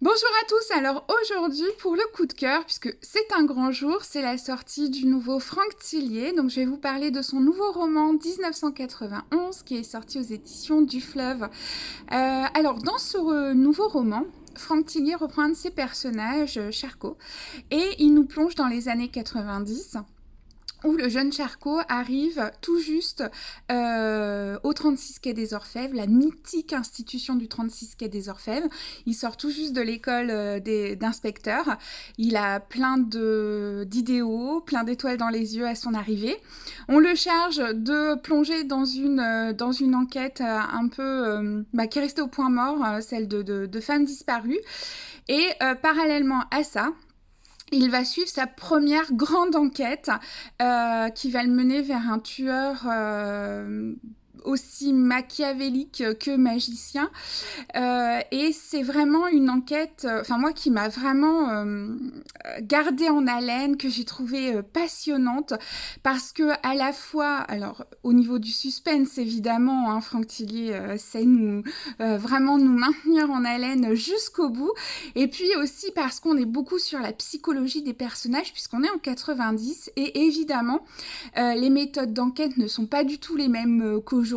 Bonjour à tous, alors aujourd'hui pour le coup de cœur, puisque c'est un grand jour, c'est la sortie du nouveau Franck Thillier, donc je vais vous parler de son nouveau roman 1991 qui est sorti aux éditions du Fleuve. Alors dans ce nouveau roman, Franck Thillier reprend un de ses personnages, Charcot, et il nous plonge dans les années 90 où le jeune Charcot arrive tout juste au 36 quai des Orfèvres, la mythique institution du 36 quai des Orfèvres. Il sort tout juste de l'école d'inspecteur. Il a plein d'idéaux, plein d'étoiles dans les yeux à son arrivée. On le charge de plonger dans une enquête un peu qui est restée au point mort, celle de femmes disparues. Et parallèlement à ça, il va suivre sa première grande enquête qui va le mener vers un tueur aussi machiavélique que magicien. Et c'est vraiment une enquête, moi, qui m'a vraiment gardée en haleine, que j'ai trouvée passionnante, parce que à la fois, alors au niveau du suspense évidemment, hein, Franck Thillier sait vraiment nous maintenir en haleine jusqu'au bout, et puis aussi parce qu'on est beaucoup sur la psychologie des personnages, puisqu'on est en 90, et évidemment, les méthodes d'enquête ne sont pas du tout les mêmes qu'aujourd'hui.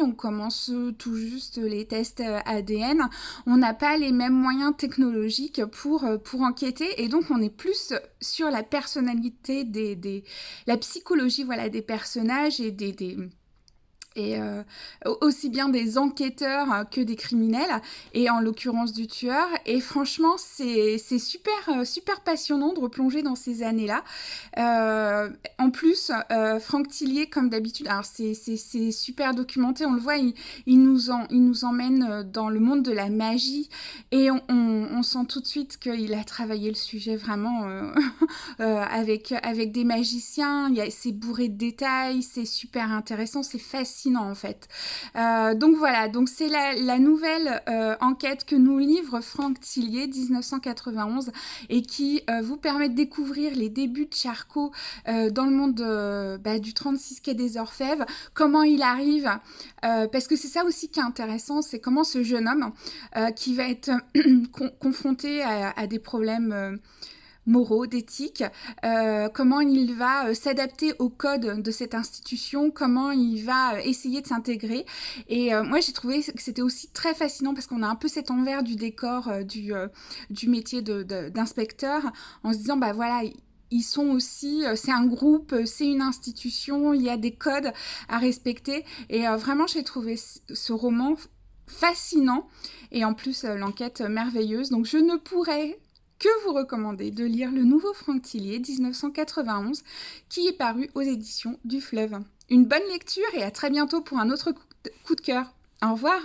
On commence tout juste les tests ADN. On n'a pas les mêmes moyens technologiques pour enquêter, et donc on est plus sur la personnalité la psychologie, voilà, des personnages et aussi bien des enquêteurs que des criminels, et en l'occurrence du tueur. Et franchement, c'est super passionnant de replonger dans ces années-là. En plus, Franck Thillier, comme d'habitude, alors c'est super documenté, on le voit, il nous emmène dans le monde de la magie, et on sent tout de suite qu'il a travaillé le sujet vraiment avec des magiciens. C'est bourré de détails, c'est super intéressant, c'est fascinant en fait. Donc voilà, donc c'est la nouvelle enquête que nous livre Franck Thillier, 1991, et qui vous permet de découvrir les débuts de Charcot dans le monde du 36 quai des Orfèvres, comment il arrive, parce que c'est ça aussi qui est intéressant, c'est comment ce jeune homme qui va être confronté à des problèmes moraux, d'éthique, comment il va s'adapter au code de cette institution, comment il va essayer de s'intégrer. Et moi, j'ai trouvé que c'était aussi très fascinant, parce qu'on a un peu cet envers du décor du métier d'inspecteur, en se disant, voilà, ils sont aussi, c'est un groupe, c'est une institution, il y a des codes à respecter. Et vraiment, j'ai trouvé ce roman fascinant, et en plus l'enquête merveilleuse. Donc je ne pourrais que vous recommander de lire le nouveau Franck Thillier, 1991, qui est paru aux éditions du Fleuve. Une bonne lecture, et à très bientôt pour un autre coup de cœur. Au revoir.